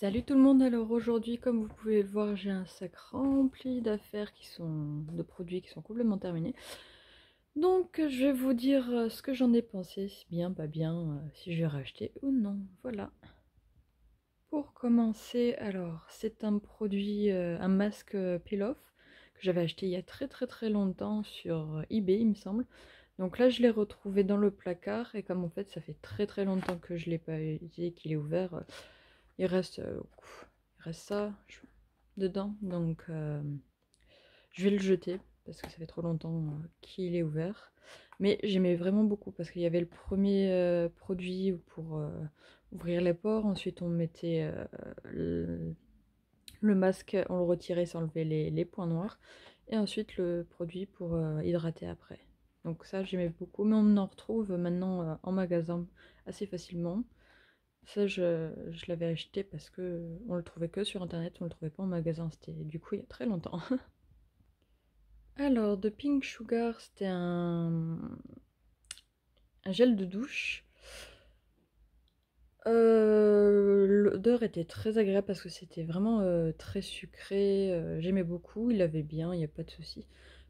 Salut tout le monde, alors aujourd'hui comme vous pouvez le voir j'ai un sac rempli d'affaires de produits qui sont complètement terminés. Donc je vais vous dire ce que j'en ai pensé, si bien, pas bien, si je vais racheter ou non, voilà. Pour commencer, alors c'est un produit, un masque peel-off que j'avais acheté il y a très longtemps sur eBay il me semble. Donc là je l'ai retrouvé dans le placard et comme en fait ça fait très longtemps que je l'ai pas utilisé, qu'il est ouvert, il reste, il reste ça dedans, donc je vais le jeter parce que ça fait trop longtemps qu'il est ouvert. Mais j'aimais vraiment beaucoup parce qu'il y avait le premier produit pour ouvrir les pores, ensuite on mettait le masque, on le retirait sans enlever les points noirs, et ensuite le produit pour hydrater après. Donc ça j'aimais beaucoup, mais on en retrouve maintenant en magasin assez facilement. Ça, je l'avais acheté parce que on le trouvait que sur internet, on le trouvait pas en magasin, c'était du coup il y a très longtemps. Alors, de Pink Sugar, c'était un gel de douche. L'odeur était très agréable parce que c'était vraiment très sucré. J'aimais beaucoup, il avait bien, il n'y a pas de souci.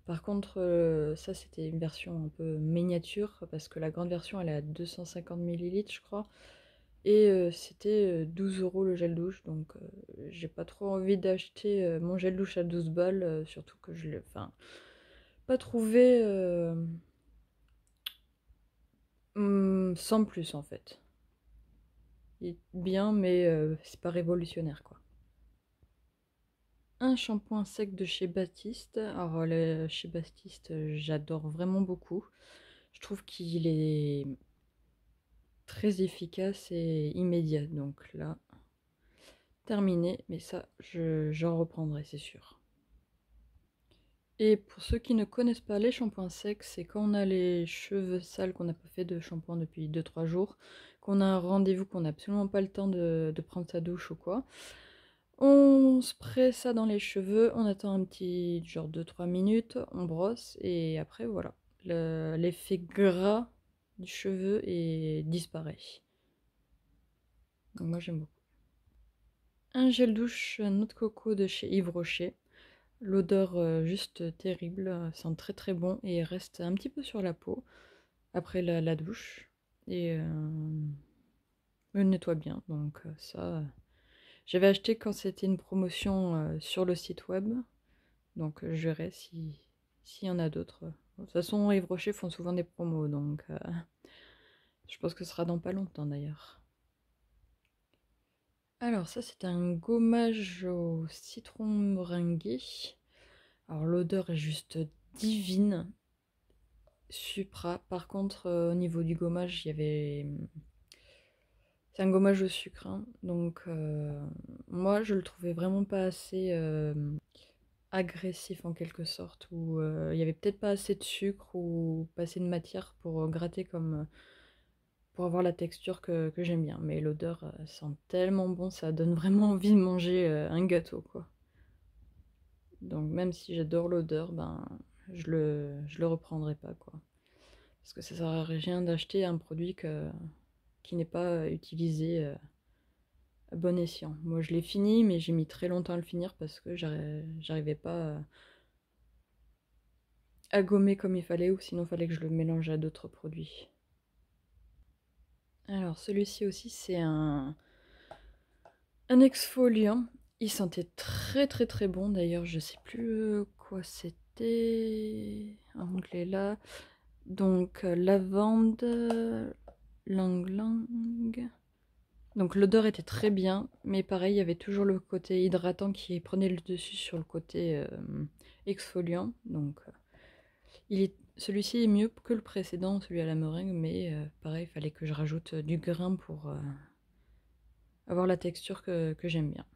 Par contre, ça c'était une version un peu miniature parce que la grande version elle est à 250 millilitres, je crois. Et c'était 12 € le gel douche, donc j'ai pas trop envie d'acheter mon gel douche à 12 balles, surtout que je l'ai pas trouvé sans plus en fait. Il est bien, mais c'est pas révolutionnaire quoi. Un shampoing sec de chez Baptiste. Alors, chez Baptiste, j'adore vraiment beaucoup. Je trouve qu'il est très efficace et immédiat, donc là, terminé, mais ça, j'en reprendrai, c'est sûr. Et pour ceux qui ne connaissent pas les shampoings secs, c'est quand on a les cheveux sales, qu'on n'a pas fait de shampoing depuis 2 3 jours, qu'on a un rendez-vous, qu'on n'a absolument pas le temps de prendre sa douche ou quoi. On spray ça dans les cheveux, on attend un petit genre 2 3 minutes, on brosse et après voilà. L'effet gras du cheveu disparaît. Donc moi j'aime beaucoup. Un gel douche noix de coco de chez Yves Rocher. L'odeur juste terrible, sent très bon et reste un petit peu sur la peau après la douche. Et me nettoie bien, donc ça... J'avais acheté quand c'était une promotion sur le site web, donc je verrai s'il y en a d'autres. De toute façon, Yves Rocher font souvent des promos, donc je pense que ce sera dans pas longtemps d'ailleurs. Alors ça c'est un gommage au citron meringué. Alors l'odeur est juste divine. Supra. Par contre, au niveau du gommage, il y avait... C'est un gommage au sucre, hein. Donc moi je le trouvais vraiment pas assez agressif en quelque sorte, ou il y avait peut-être pas assez de sucre ou pas assez de matière pour gratter comme pour avoir la texture que j'aime bien. Mais l'odeur sent tellement bon, ça donne vraiment envie de manger un gâteau quoi. Donc même si j'adore l'odeur, ben je le reprendrai pas quoi. Parce que ça sert à rien d'acheter un produit qui n'est pas utilisé à bon escient. Moi je l'ai fini, mais j'ai mis très longtemps à le finir parce que j'arrivais pas à gommer comme il fallait, ou sinon il fallait que je le mélange à d'autres produits. Alors celui-ci aussi c'est un exfoliant. Il sentait très bon d'ailleurs, je sais plus quoi c'était. Onglet là. Donc lavande, lang lang. Donc l'odeur était très bien, mais pareil, il y avait toujours le côté hydratant qui prenait le dessus sur le côté exfoliant. Donc celui-ci est mieux que le précédent, celui à la meringue, mais pareil, il fallait que je rajoute du grain pour avoir la texture que j'aime bien.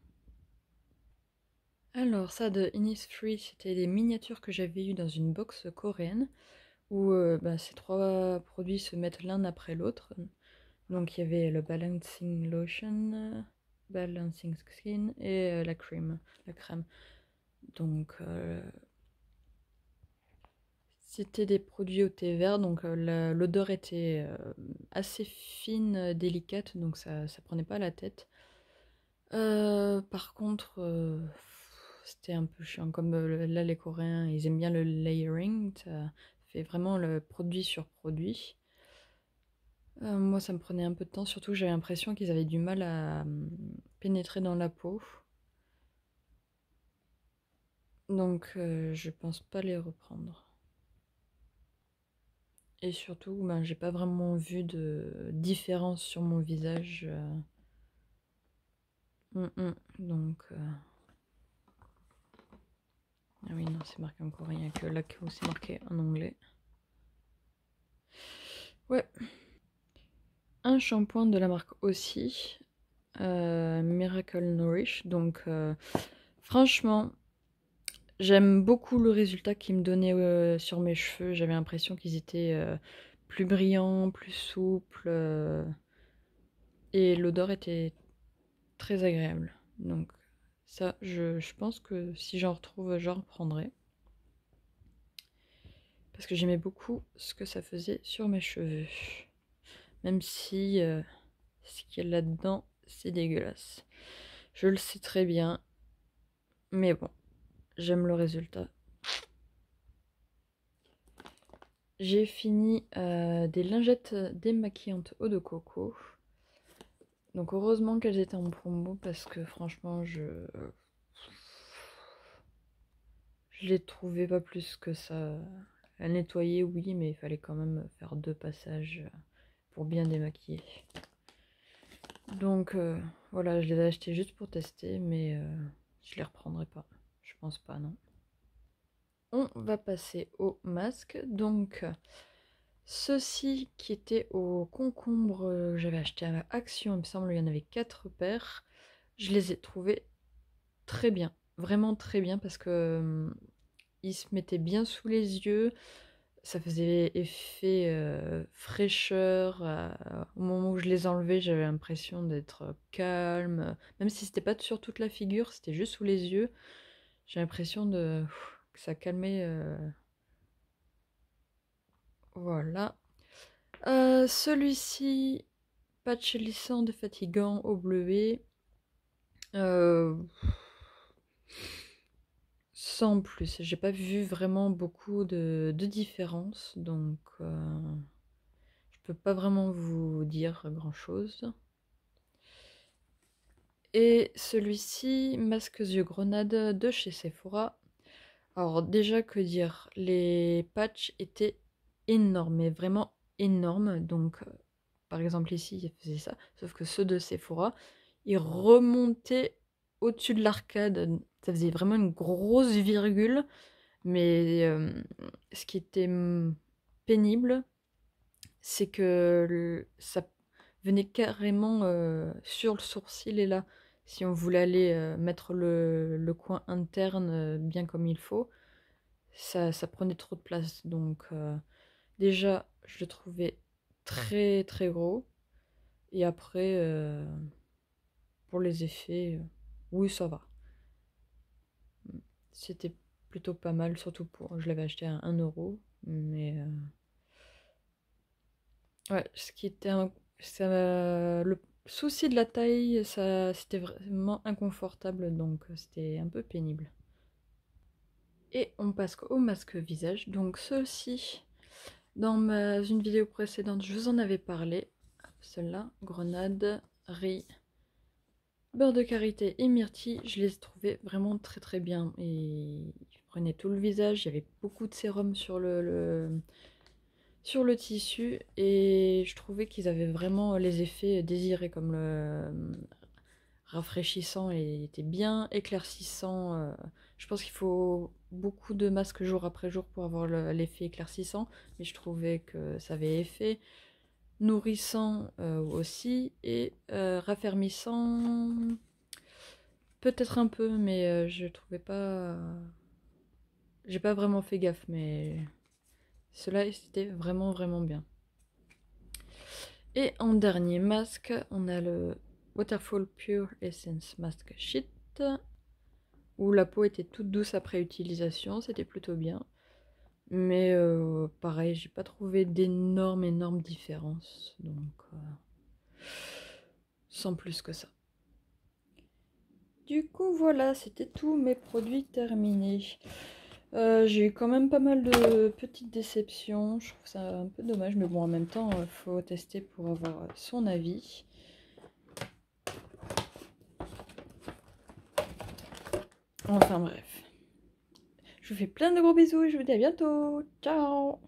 Alors ça de Innisfree, c'était des miniatures que j'avais eues dans une box coréenne, où ces trois produits se mettent l'un après l'autre. Donc il y avait le Balancing Lotion, Balancing Skin et la crème. Donc c'était des produits au thé vert, donc l'odeur était assez fine, délicate, donc ça prenait pas la tête. Par contre, c'était un peu chiant. Comme là, les Coréens, ils aiment bien le layering. Ça fait vraiment le produit sur produit. Moi, ça me prenait un peu de temps. Surtout, j'avais l'impression qu'ils avaient du mal à pénétrer dans la peau. Donc, je pense pas les reprendre. Et surtout, ben, j'ai pas vraiment vu de différence sur mon visage. Donc, ah oui, non, c'est marqué en coréen, que là où c'est marqué en anglais. Ouais. Un shampoing de la marque aussi, Miracle Nourish. Donc, franchement, j'aime beaucoup le résultat qu'il me donnait sur mes cheveux. J'avais l'impression qu'ils étaient plus brillants, plus souples. Et l'odeur était très agréable. Donc, ça, je pense que si j'en retrouve, j'en reprendrai. Parce que j'aimais beaucoup ce que ça faisait sur mes cheveux. Même si ce qu'il y a là-dedans, c'est dégueulasse. Je le sais très bien. Mais bon, j'aime le résultat. J'ai fini des lingettes démaquillantes eau de coco. Donc heureusement qu'elles étaient en promo parce que franchement, je les trouvais pas plus que ça. À nettoyer, oui, mais il fallait quand même faire 2 passages pour bien démaquiller. Donc voilà, je les ai achetés juste pour tester, mais je les reprendrai pas. Je pense pas, non. On va passer au masque. Donc, ceux-ci qui étaient au concombre, j'avais acheté à Action, il me semble, il y en avait 4 paires. Je les ai trouvés très bien, vraiment très bien, parce que ils se mettaient bien sous les yeux. Ça faisait effet fraîcheur. Au moment où je les enlevais, j'avais l'impression d'être calme. Même si c'était pas sur toute la figure, c'était juste sous les yeux. J'ai l'impression que ça calmait. Voilà. Celui-ci, patch lissant défatigant au bleuet. Euh, Sans plus. J'ai pas vu vraiment beaucoup de différence. Donc, je peux pas vraiment vous dire grand-chose. Et celui-ci, masque yeux grenade de chez Sephora. Alors déjà, que dire, les patchs étaient énormes, mais vraiment énormes. Donc, par exemple ici, il faisait ça. Sauf que ceux de Sephora, ils remontaient au-dessus de l'arcade. Ça faisait vraiment une grosse virgule. Mais ce qui était pénible, c'est que ça venait carrément sur le sourcil et là. Si on voulait aller mettre le coin interne bien comme il faut, ça prenait trop de place. Donc déjà, je le trouvais très très gros. Et après, pour les effets, oui, ça va. C'était plutôt pas mal, surtout pour... Je l'avais acheté à 1 euro. Mais ouais, ce qui était le souci de la taille, ça c'était vraiment inconfortable, donc c'était un peu pénible. Et on passe au masque visage. Donc ceux-ci, dans une vidéo précédente, je vous en avais parlé. Celle-là, grenade, riz, beurre de karité et myrtille, je les trouvais vraiment très très bien. Et ils prenaient tout le visage, il y avait beaucoup de sérum sur sur le tissu et je trouvais qu'ils avaient vraiment les effets désirés comme le rafraîchissant et était bien éclaircissant. Je pense qu'il faut beaucoup de masques jour après jour pour avoir l'effet éclaircissant, mais je trouvais que ça avait effet nourrissant aussi et raffermissant peut-être un peu, mais je trouvais pas. J'ai pas vraiment fait gaffe, mais cela c'était vraiment vraiment bien. Et en dernier masque, on a le Waterfall Pure Essence Mask Sheet, où la peau était toute douce après utilisation, c'était plutôt bien. Mais pareil, j'ai pas trouvé d'énormes différences, donc sans plus que ça. Du coup, voilà, c'était tous mes produits terminés. J'ai eu quand même pas mal de petites déceptions. Je trouve ça un peu dommage, mais bon, en même temps, il faut tester pour avoir son avis. Enfin bref. Je vous fais plein de gros bisous et je vous dis à bientôt. Ciao!